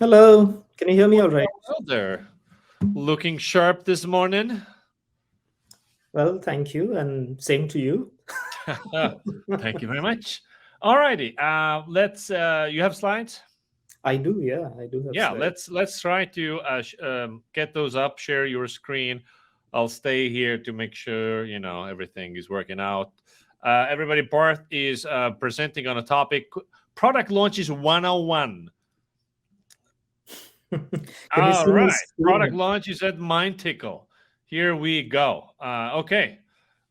Hello, can you hear me all right? Well, there. Looking sharp this morning. Well, thank you, and same to you. Thank you very much. Alrighty. Let's. You have slides? I do, yeah, I do have Yeah. slides. Let's try to get those up. Share your screen. I'll stay here to make sure everything is working out. Everybody, Parth is presenting on a topic: product launches 101. Can you All see my right. Product screen? launch is at Mindtickle. Here we go. Okay.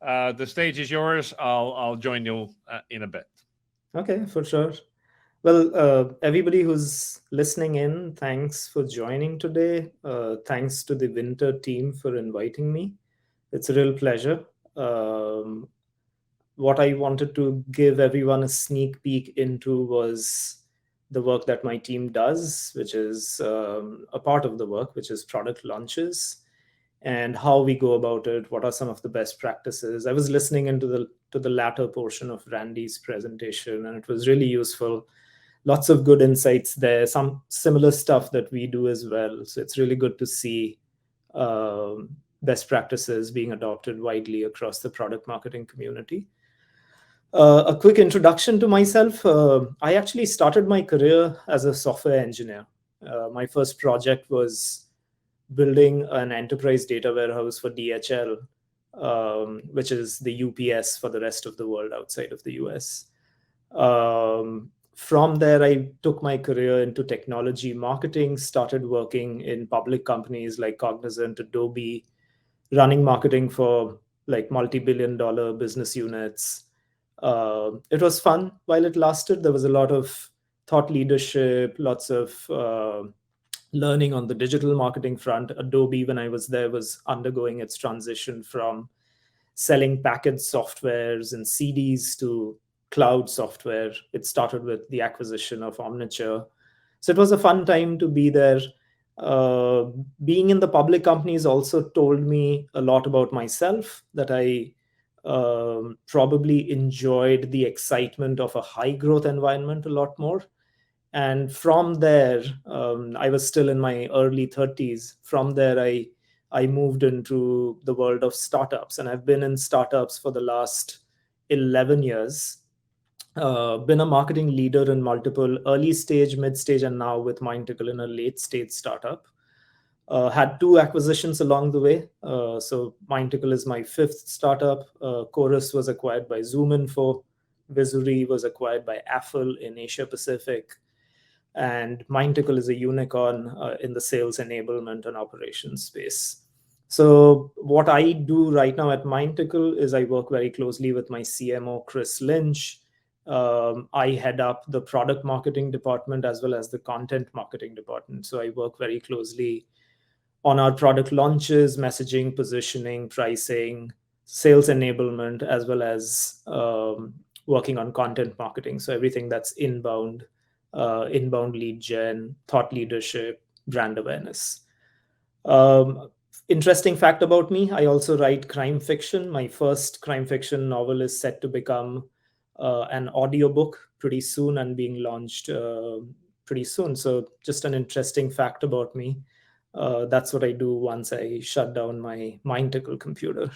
The stage is yours. I'll join you in a bit. Okay, for sure. Well, everybody who's listening in, thanks for joining today. Thanks to the Wynter team for inviting me. It's a real pleasure. Um, what I wanted to give everyone a sneak peek into was the work that my team does, which is a part of the work, which is product launches and how we go about it. What are some of the best practices? I was listening into the latter portion of Randy's presentation, and it was really useful. Lots of good insights there. Some similar stuff that we do as well. So it's really good to see best practices being adopted widely across the product marketing community. A quick introduction to myself. I actually started my career as a software engineer. My first project was building an enterprise data warehouse for DHL, which is the UPS for the rest of the world outside of the US. From there, I took my career into technology marketing, started working in public companies like Cognizant, Adobe, running marketing for like multi-billion-dollar business units. It was fun while it lasted. There was a lot of thought leadership, lots of learning on the digital marketing front. Adobe, when I was there, was undergoing its transition from selling packaged softwares and CDs to cloud software. It started with the acquisition of Omniture. So it was a fun time to be there. Uh, Being in the public companies also told me a lot about myself, that I probably enjoyed the excitement of a high growth environment a lot more. And from there, I was still in my early 30s. From there, I moved into the world of startups, and I've been in startups for the last 11 years. Been a marketing leader in multiple early stage, mid stage, and now with Mindtickle in a late stage startup. Had two acquisitions along the way. So Mindtickle is my fifth startup. Chorus was acquired by ZoomInfo. Vizuri was acquired by Affle in Asia Pacific. And Mindtickle is a unicorn in the sales enablement and operations space. So what I do right now at Mindtickle is I work very closely with my CMO, Chris Lynch. I head up the product marketing department as well as the content marketing department. So I work very closely on our product launches, messaging, positioning, pricing, sales enablement, as well as working on content marketing. So everything that's inbound lead gen, thought leadership, brand awareness. Um, Interesting fact about me, I also write crime fiction. My first crime fiction novel is set to become an audiobook pretty soon and being launched pretty soon. So, just an interesting fact about me. That's what I do once I shut down my Mindtickle computer.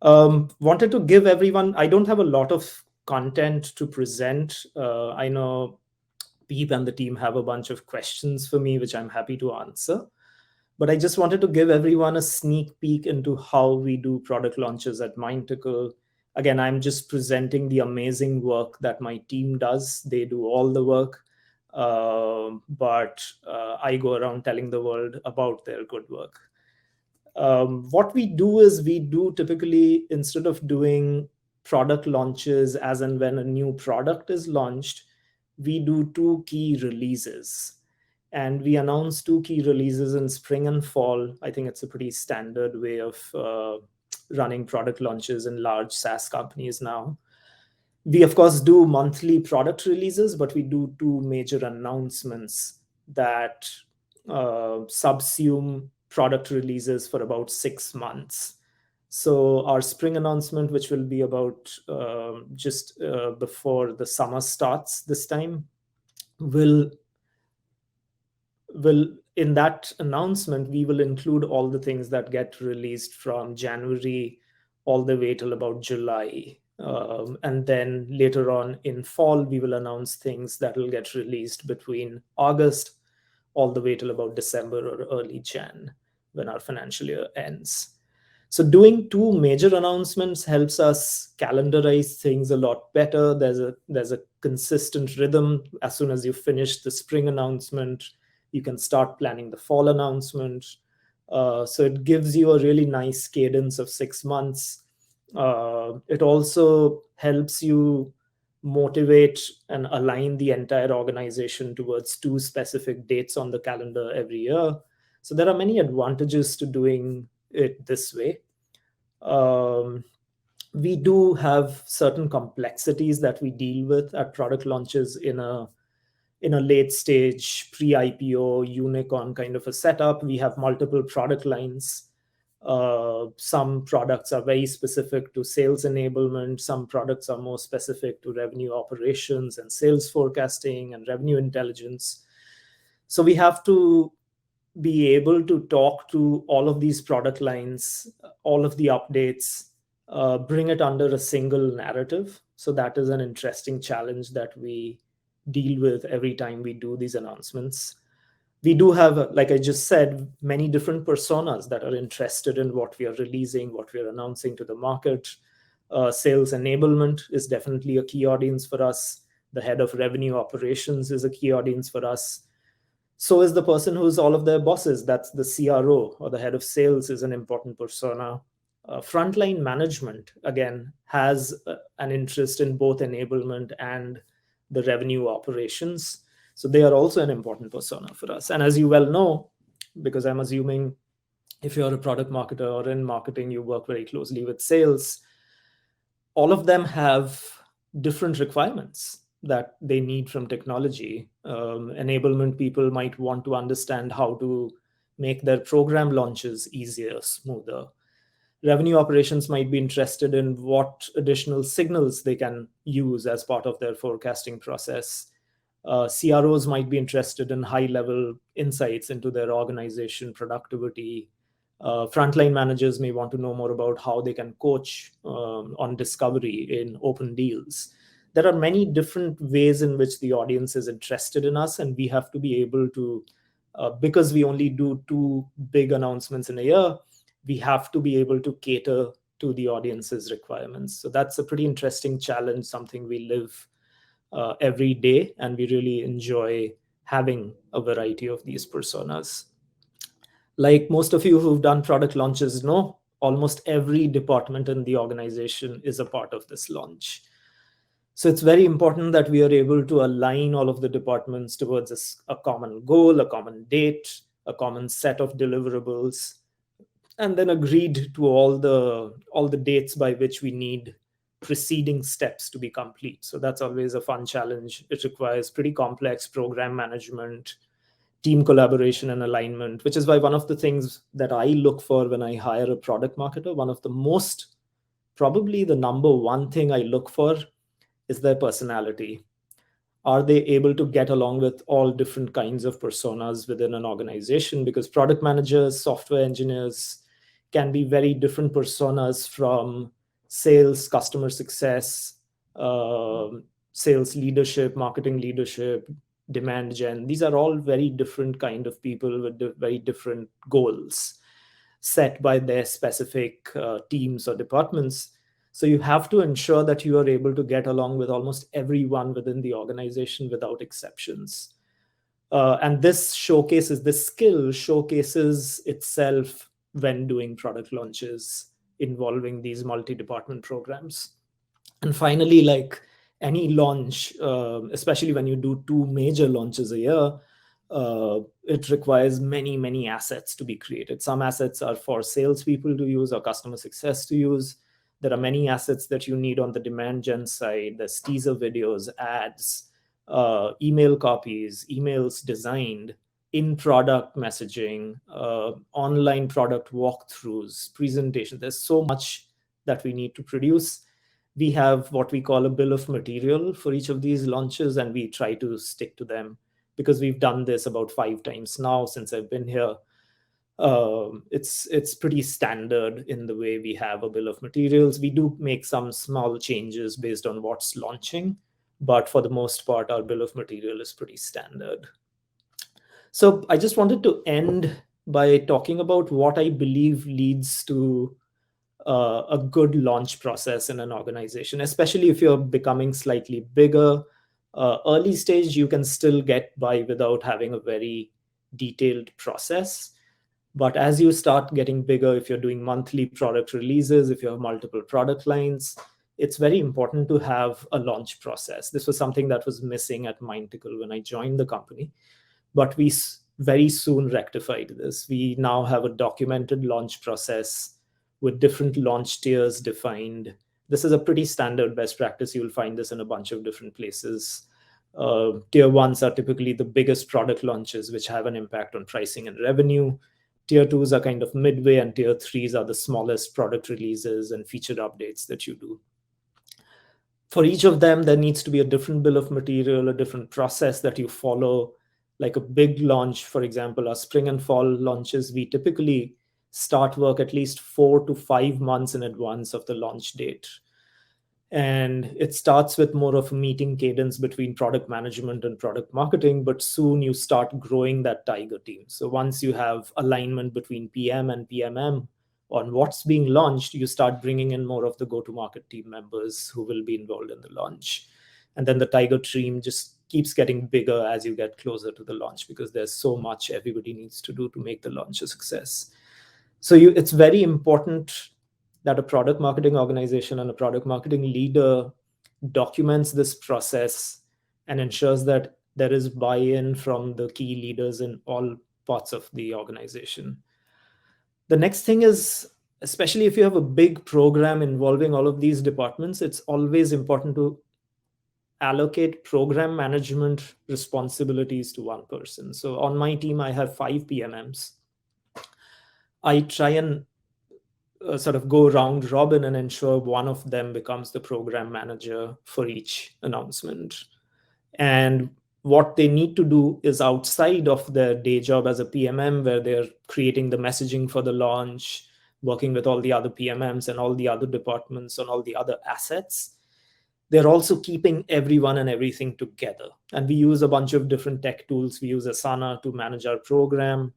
Wanted to give everyone, I don't have a lot of content to present. I know Peep and the team have a bunch of questions for me, which I'm happy to answer. But I just wanted to give everyone a sneak peek into how we do product launches at Mindtickle. Again, I'm just presenting the amazing work that my team does. They do all the work, but I go around telling the world about their good work. What we do is we do typically, instead of doing product launches as and when a new product is launched, we do two key releases. And we announce two key releases in spring and fall. I think it's a pretty standard way of running product launches in large SaaS companies now. We, of course, do monthly product releases, but we do two major announcements that subsume product releases for about 6 months. So our spring announcement, which will be about just before the summer starts this time, will will in that announcement we will include all the things that get released from January all the way till about July. And then later on in fall, we will announce things that will get released between August all the way till about December or early Jan when our financial year ends. So doing two major announcements helps us calendarize things a lot better. There's a consistent rhythm. As soon as you finish the spring announcement, you can start planning the fall announcement. So it gives you a really nice cadence of 6 months. It also helps you motivate and align the entire organization towards two specific dates on the calendar every year. So there are many advantages to doing it this way. We do have certain complexities that we deal with at product launches in a late stage pre-IPO unicorn kind of a setup. We have multiple product lines. Some products are very specific to sales enablement. Some products are more specific to revenue operations and sales forecasting and revenue intelligence. So we have to be able to talk to all of these product lines, all of the updates, bring it under a single narrative. So that is an interesting challenge that we deal with every time we do these announcements. We do have, like I just said, many different personas that are interested in what we are releasing, what we are announcing to the market. Sales enablement is definitely a key audience for us. The head of revenue operations is a key audience for us. So is the person who's all of their bosses. That's the CRO, or the head of sales is an important persona. Frontline management, again, has an interest in both enablement and the revenue operations. So they are also an important persona for us. And as you well know, because I'm assuming if you're a product marketer or in marketing, you work very closely with sales, all of them have different requirements that they need from technology. Enablement people might want to understand how to make their program launches easier, smoother. Revenue operations might be interested in what additional signals they can use as part of their forecasting process. CROs might be interested in high-level insights into their organization productivity. Frontline managers may want to know more about how they can coach on discovery in open deals. There are many different ways in which the audience is interested in us, and we have to be able to, because we only do two big announcements in a year, we have to be able to cater to the audience's requirements. So that's a pretty interesting challenge, something we live every day, and we really enjoy having a variety of these personas. Like most of you who've done product launches know, almost every department in the organization is a part of this launch. So it's very important that we are able to align all of the departments towards a common goal, a common date, a common set of deliverables, and then agreed to all the dates by which we need preceding steps to be complete. So that's always a fun challenge. It requires pretty complex program management, team collaboration and alignment, which is why one of the things that I look for when I hire a product marketer, one of the most, probably the number one thing I look for is their personality. Are they able to get along with all different kinds of personas within an organization? Because product managers, software engineers can be very different personas from sales, customer success, sales leadership, marketing leadership, demand gen. These are all very different kind of people with very different goals set by their specific teams or departments. So you have to ensure that you are able to get along with almost everyone within the organization without exceptions. And this skill showcases itself when doing product launches involving these multi-department programs. And finally, like any launch, especially when you do two major launches a year, it requires many, many assets to be created. Some assets are for salespeople to use or customer success to use. There are many assets that you need on the demand gen side. There's teaser videos, ads, email copies, emails designed, in-product messaging, online product walkthroughs, presentations. There's so much that we need to produce. We have what we call a bill of material for each of these launches, and we try to stick to them because we've done this about 5 times now since I've been here. It's pretty standard in the way we have a bill of materials. We do make some small changes based on what's launching, but for the most part, our bill of material is pretty standard. So I just wanted to end by talking about what I believe leads to a good launch process in an organization, especially if you're becoming slightly bigger. Early stage, you can still get by without having a very detailed process. But as you start getting bigger, if you're doing monthly product releases, if you have multiple product lines, it's very important to have a launch process. This was something that was missing at Mindtickle when I joined the company, but we very soon rectified this. We now have a documented launch process with different launch tiers defined. This is a pretty standard best practice. You'll find this in a bunch of different places. Tier ones are typically the biggest product launches, which have an impact on pricing and revenue. Tier twos are kind of midway, and tier threes are the smallest product releases and feature updates that you do. For each of them, there needs to be a different bill of material, a different process that you follow. Like a big launch, for example, our spring and fall launches, we typically start work at least 4 to 5 months in advance of the launch date. And it starts with more of a meeting cadence between product management and product marketing, but soon you start growing that tiger team. So once you have alignment between PM and PMM on what's being launched, you start bringing in more of the go-to-market team members who will be involved in the launch. And then the tiger team just keeps getting bigger as you get closer to the launch, because there's so much everybody needs to do to make the launch a success. So it's very important that a product marketing organization and a product marketing leader documents this process and ensures that there is buy-in from the key leaders in all parts of the organization. The next thing is, especially if you have a big program involving all of these departments, it's always important to allocate program management responsibilities to one person. So on my team, I have 5 PMMs. I try and sort of go round robin and ensure one of them becomes the program manager for each announcement. And what they need to do is outside of their day job as a PMM, where they're creating the messaging for the launch, working with all the other PMMs and all the other departments on all the other assets, they're also keeping everyone and everything together. And we use a bunch of different tech tools. We use Asana to manage our program.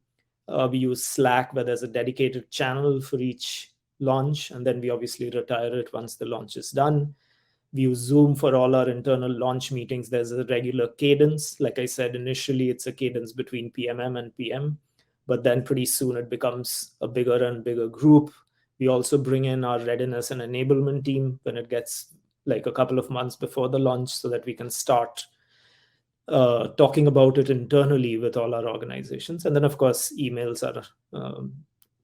We use Slack, where there's a dedicated channel for each launch, and then we obviously retire it once the launch is done. We use Zoom for all our internal launch meetings. There's a regular cadence. Like I said, initially it's a cadence between PMM and PM, but then pretty soon it becomes a bigger and bigger group. We also bring in our readiness and enablement team when it gets like a couple of months before the launch, so that we can start talking about it internally with all our organizations. And then, of course, emails are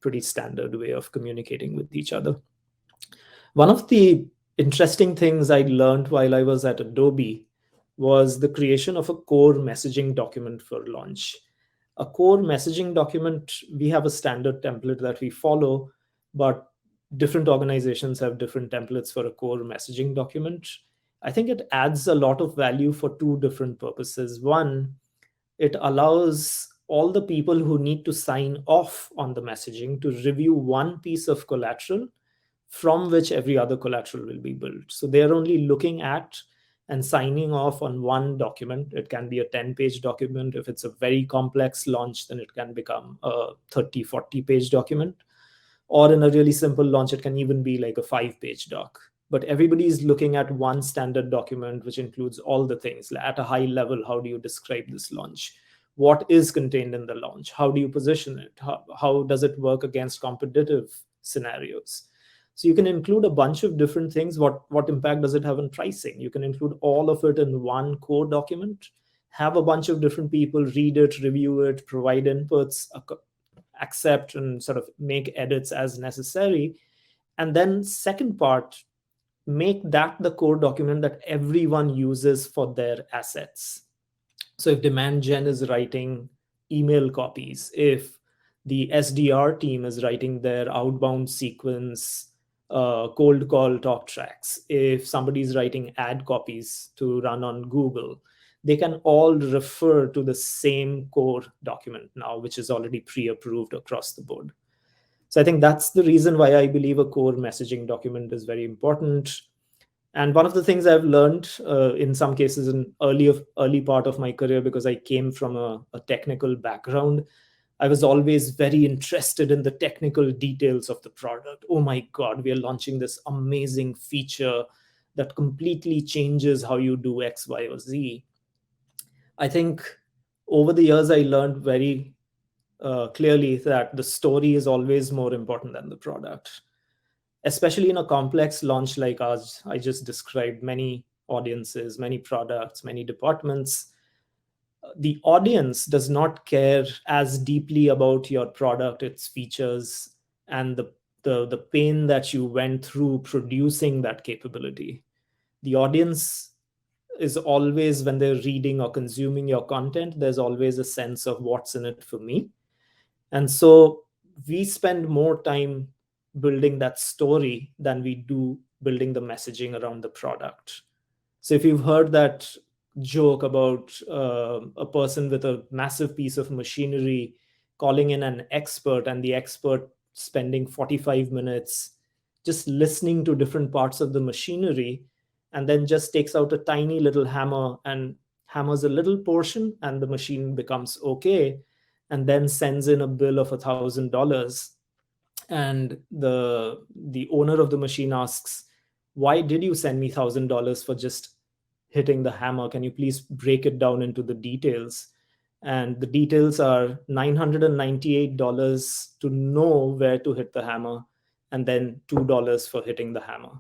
pretty standard way of communicating with each other. One of the interesting things I learned while I was at Adobe was the creation of a core messaging document for launch. A core messaging document, we have a standard template that we follow, but different organizations have different templates for a core messaging document. I think it adds a lot of value for 2 different purposes. One, it allows all the people who need to sign off on the messaging to review one piece of collateral from which every other collateral will be built. So they're only looking at and signing off on one document. It can be a 10-page document. If it's a very complex launch, then it can become a 30, 40-page document. Or in a really simple launch, it can even be like a 5-page doc. But everybody is looking at one standard document, which includes all the things. At a high level, how do you describe this launch? What is contained in the launch? How do you position it? How does it work against competitive scenarios? So you can include a bunch of different things. What impact does it have on pricing? You can include all of it in one core document, have a bunch of different people read it, review it, provide inputs, accept and sort of make edits as necessary. And then second part, make that the core document that everyone uses for their assets. So if demand gen is writing email copies, if the SDR team is writing their outbound sequence, cold call talk tracks, if somebody's writing ad copies to run on Google, they can all refer to the same core document now, which is already pre-approved across the board. So I think that's the reason why I believe a core messaging document is very important. And one of the things I've learned in some cases in early part of my career, because I came from a technical background, I was always very interested in the technical details of the product. Oh my God, we are launching this amazing feature that completely changes how you do X, Y, or Z. I think over the years, I learned very clearly that the story is always more important than the product, especially in a complex launch like ours. I just described many audiences, many products, many departments. The audience does not care as deeply about your product, its features, and the pain that you went through producing that capability. The audience is always, when they're reading or consuming your content, there's always a sense of what's in it for me. And so we spend more time building that story than we do building the messaging around the product. So if you've heard that joke about a person with a massive piece of machinery calling in an expert, and the expert spending 45 minutes just listening to different parts of the machinery, and then just takes out a tiny little hammer and hammers a little portion, and the machine becomes okay, and then sends in a bill of $1,000, and the owner of the machine asks, why did you send me $1,000 for just hitting the hammer? Can you please break it down into the details? And the details are $998 to know where to hit the hammer, and then $2 for hitting the hammer.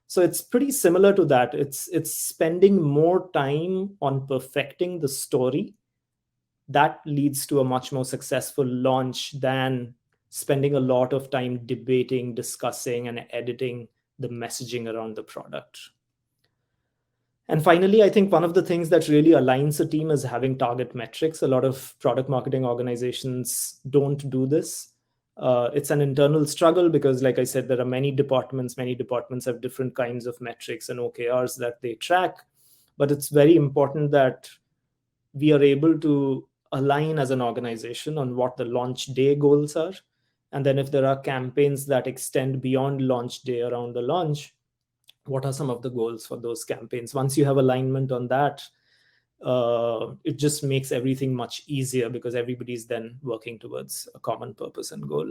So it's pretty similar to that. It's spending more time on perfecting the story that leads to a much more successful launch than spending a lot of time debating, discussing, and editing the messaging around the product. And finally, I think one of the things that really aligns a team is having target metrics. A lot of product marketing organizations don't do this. It's an internal struggle because, like I said, there are many departments. Many departments have different kinds of metrics and OKRs that they track. But it's very important that we are able to align as an organization on what the launch day goals are. And then if there are campaigns that extend beyond launch day around the launch, what are some of the goals for those campaigns? Once you have alignment on that, it just makes everything much easier because everybody's then working towards a common purpose and goal.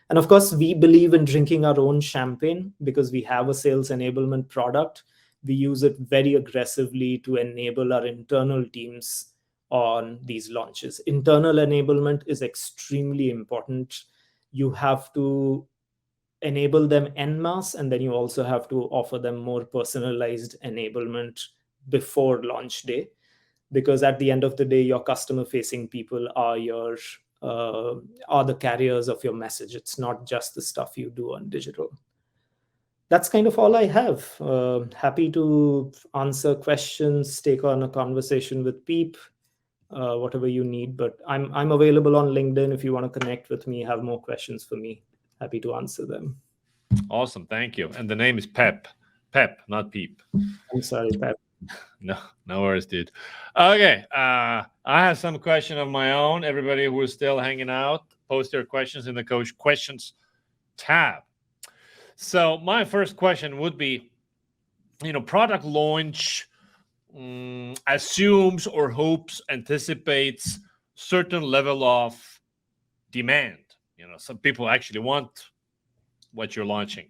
And of course, we believe in drinking our own champagne because we have a sales enablement product. We use it very aggressively to enable our internal teams on these launches. Internal enablement is extremely important. You have to enable them en masse, and then you also have to offer them more personalized enablement before launch day, because at the end of the day, your customer facing people are the carriers of your message. It's not just the stuff you do on digital. That's kind of all I have. Happy to answer questions, take on a conversation with Peep, whatever you need. But I'm available on LinkedIn if you want to connect with me, have more questions for me. Happy to answer them. Awesome, thank you. And the name is Pep, not Peep. I'm sorry, Pep. No worries, dude. Okay, I have some question of my own. Everybody who is still hanging out, post your questions in the Coach Questions tab. So my first question would be, product launch assumes or hopes, anticipates certain level of demand. Some people actually want what you're launching.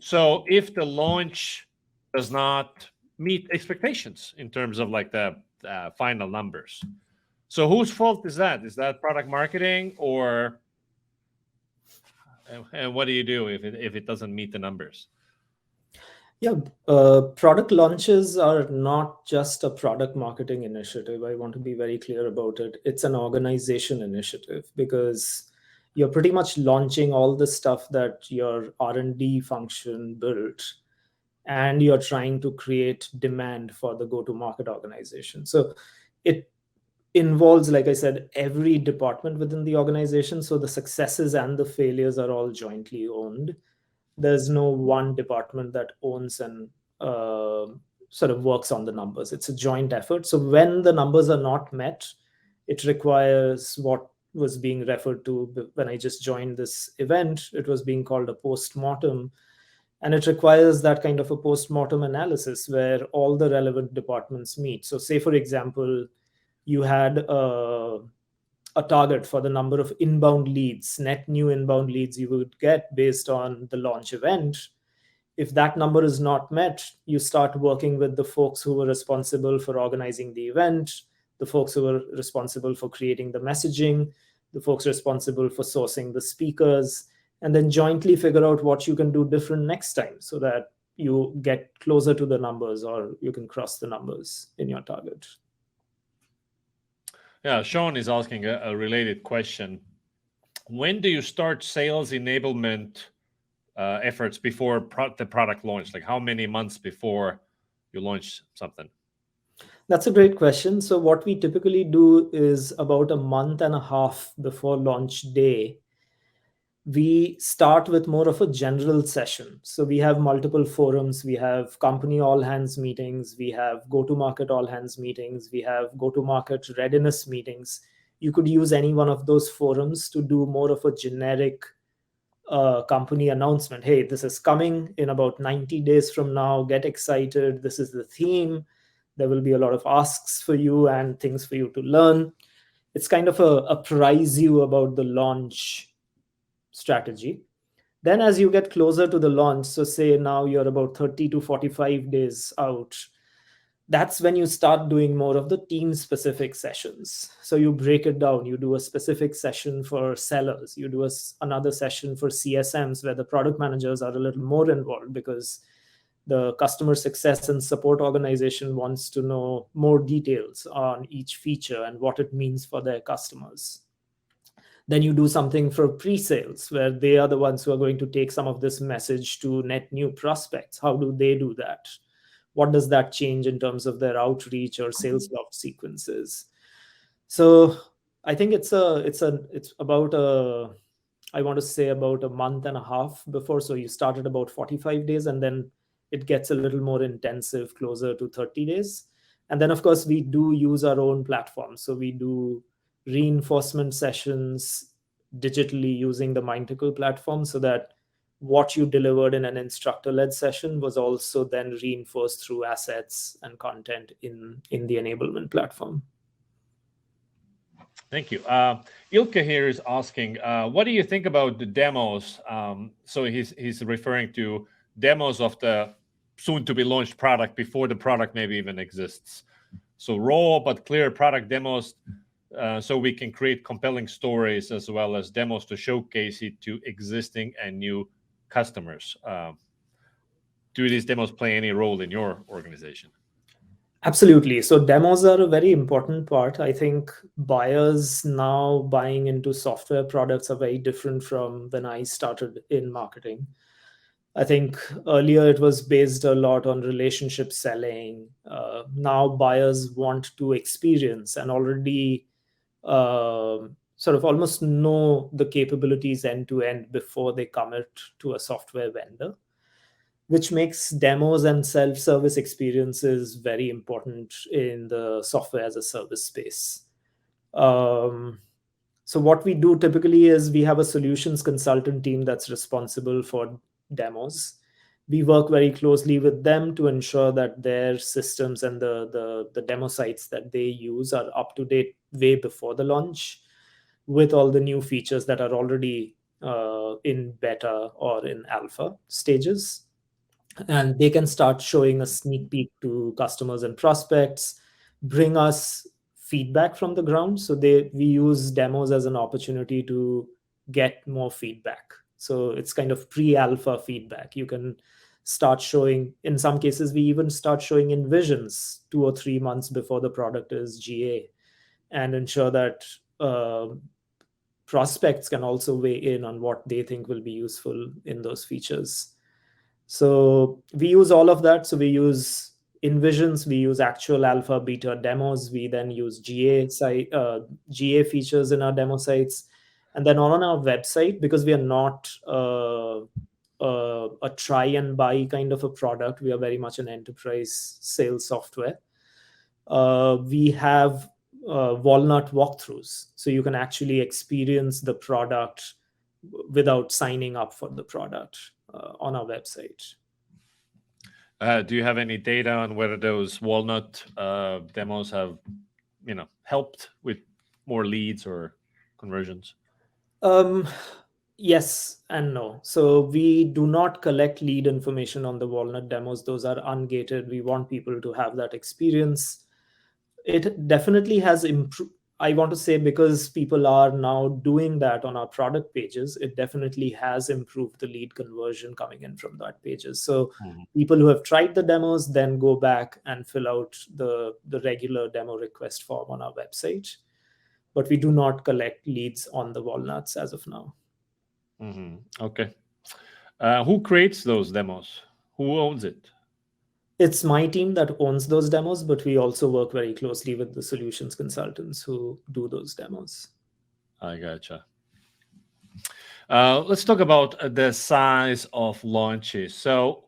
So if the launch does not meet expectations in terms of like the final numbers, so whose fault is that? Is that product marketing, or and what do you do if it doesn't meet the numbers? Yeah, product launches are not just a product marketing initiative. I want to be very clear about it. It's an organization initiative because you're pretty much launching all the stuff that your R&D function built, and you're trying to create demand for the go-to-market organization. So it involves, like I said, every department within the organization. So the successes and the failures are all jointly owned. There's no one department that owns and sort of works on the numbers. It's a joint effort. So when the numbers are not met, it requires what was being referred to when I just joined this event. It was being called a post-mortem. And it requires that kind of a post-mortem analysis where all the relevant departments meet. So say, for example, you had a target for the number of inbound leads, net new inbound leads you would get based on the launch event. If that number is not met, you start working with the folks who were responsible for organizing the event, the folks who were responsible for creating the messaging, the folks responsible for sourcing the speakers, and then jointly figure out what you can do different next time so that you get closer to the numbers or you can cross the numbers in your target. Yeah, Sean is asking a related question. When do you start sales enablement efforts before the product launch? Like how many months before you launch something? That's a great question. So what we typically do is about a month and a half before launch day, we start with more of a general session. So we have multiple forums. We have company all hands meetings. We have go-to-market all hands meetings. We have go-to-market readiness meetings. You could use any one of those forums to do more of a generic company announcement. Hey, this is coming in about 90 days from now. Get excited. This is the theme. There will be a lot of asks for you and things for you to learn. It's kind of a apprise you about the launch strategy. Then as you get closer to the launch, so say now you're about 30 to 45 days out, that's when you start doing more of the team specific sessions. So you break it down. You do a specific session for sellers. You do another session for CSMs where the product managers are a little more involved because the customer success and support organization wants to know more details on each feature and what it means for their customers. Then you do something for pre-sales where they are the ones who are going to take some of this message to net new prospects. How do they do that? What does that change in terms of their outreach or sales loft sequences? So I think it's about I want to say about a month and a half before. So you start at about 45 days and then it gets a little more intensive closer to 30 days. And then of course we do use our own platform. So we do reinforcement sessions digitally using the Mindtickle platform so that what you delivered in an instructor-led session was also then reinforced through assets and content in the enablement platform. Thank you. Ilke here is asking, what do you think about the demos? So he's referring to demos of the soon-to-be launched product before the product maybe even exists. So raw but clear product demos so we can create compelling stories as well as demos to showcase it to existing and new customers. Do these demos play any role in your organization? Absolutely. So demos are a very important part. I think buyers now buying into software products are very different from when I started in marketing. I think earlier it was based a lot on relationship selling. Now buyers want to experience and already sort of almost know the capabilities end to end before they commit to a software vendor, which makes demos and self-service experiences very important in the software as a service space. So what we do typically is we have a solutions consultant team that's responsible for demos. We work very closely with them to ensure that their systems and the demo sites that they use are up to date way before the launch with all the new features that are already in beta or in alpha stages. And they can start showing a sneak peek to customers and prospects, bring us feedback from the ground. So we use demos as an opportunity to get more feedback. So it's kind of pre-alpha feedback. You can start showing, in some cases, we even start showing in visions 2 or 3 months before the product is GA and ensure that prospects can also weigh in on what they think will be useful in those features. So we use all of that. So we use InVisions, we use actual alpha beta demos. We then use GA features in our demo sites. And then on our website, because we are not a try and buy kind of a product. We are very much an enterprise sales software. We have Walnut walkthroughs, so you can actually experience the product without signing up for the product on our website. Do you have any data on whether those Walnut demos have, helped with more leads or conversions? Yes and no. So we do not collect lead information on the Walnut demos. Those are ungated. We want people to have that experience. It definitely has improved. I want to say, because people are now doing that on our product pages, it definitely has improved the lead conversion coming in from that pages. So people who have tried the demos then go back and fill out the regular demo request form on our website. But we do not collect leads on the Walnuts as of now. Okay. Who creates those demos? Who owns it? It's my team that owns those demos, but we also work very closely with the solutions consultants who do those demos. I gotcha. Let's talk about the size of launches. So,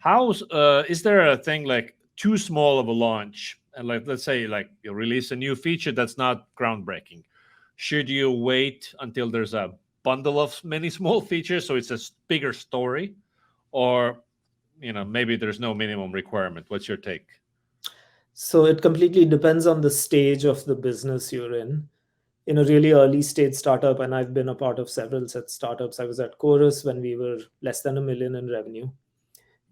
is there a thing like too small of a launch? And let's say you release a new feature that's not groundbreaking. Should you wait until there's a bundle of many small features so it's a bigger story, or maybe there's no minimum requirement? What's your take? So it completely depends on the stage of the business you're in. In a really early stage startup, and I've been a part of several such startups. I was at Chorus when we were less than $1 million in revenue.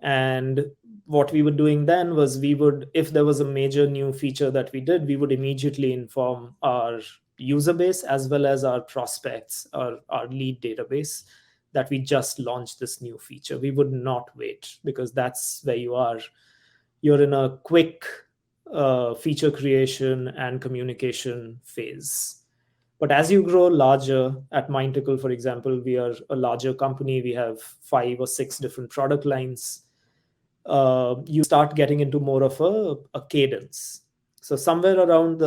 And what we were doing then was, if there was a major new feature that we did, we would immediately inform our user base as well as our prospects, our lead database, that we just launched this new feature. We would not wait, because that's where you're in a quick feature creation and communication phase. But as you grow larger, at Mindtickle, for example, we are a larger company. We have 5 or 6 different product lines. You start getting into more of a cadence. So somewhere around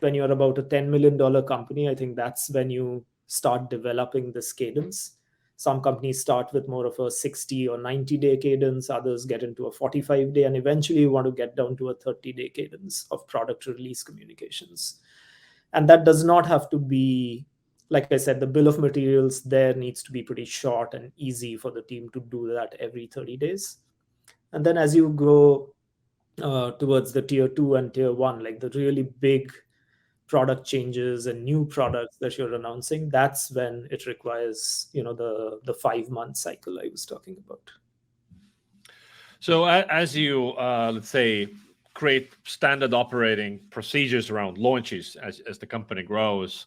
when you're about a $10 million company, I think that's when you start developing this cadence. Some companies start with more of a 60 or 90-day cadence. Others get into a 45-day, and eventually you want to get down to a 30-day cadence of product release communications. And that does not have to be, like I said, the bill of materials there needs to be pretty short and easy for the team to do that every 30 days. And then as you grow towards the tier 2 and tier 1, like the really big product changes and new products that you're announcing, that's when it requires, the 5-month cycle I was talking about. So as you, let's say, create standard operating procedures around launches as the company grows,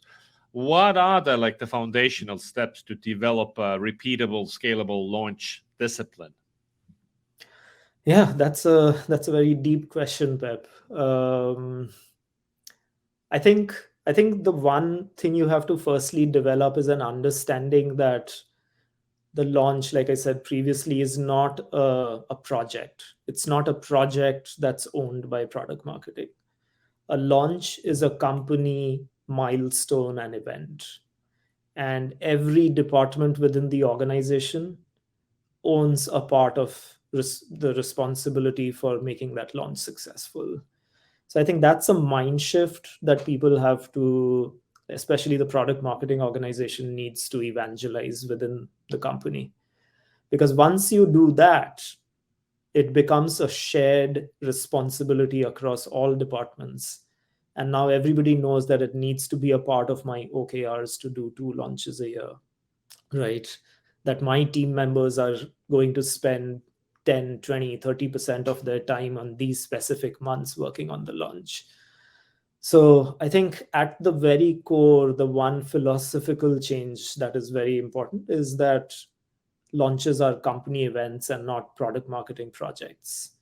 what are the foundational steps to develop a repeatable, scalable launch discipline? Yeah, that's a very deep question, Pep. I think the one thing you have to firstly develop is an understanding that the launch, like I said previously, is not a project. It's not a project that's owned by product marketing. A launch is a company milestone and event. And every department within the organization owns a part of the responsibility for making that launch successful. So I think that's a mind shift that people have to, especially the product marketing organization, needs to evangelize within the company. Because once you do that, it becomes a shared responsibility across all departments. And now everybody knows that it needs to be a part of my OKRs to do 2 launches a year, right? That my team members are going to spend 10, 20, 30% of their time on these specific months working on the launch. So I think at the very core, the one philosophical change that is very important is that launches are company events and not product marketing projects.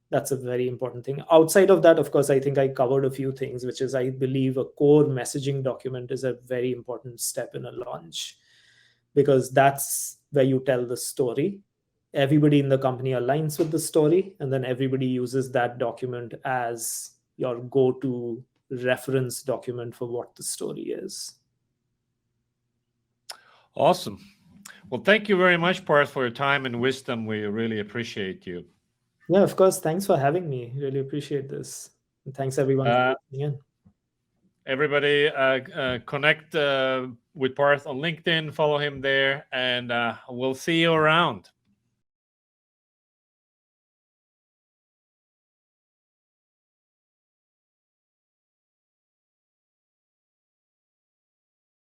That's a very important thing. Outside of that, of course, I think I covered a few things, which is, I believe a core messaging document is a very important step in a launch, because that's where you tell the story. Everybody in the company aligns with the story, and then everybody uses that document as your go-to reference document for what the story is. Awesome. Well, thank you very much, Parth, for your time and wisdom. We really appreciate you. Yeah, of course. Thanks for having me. Really appreciate this. And thanks everyone for listening in. Everybody, connect with Parth on LinkedIn, follow him there, and we'll see you around.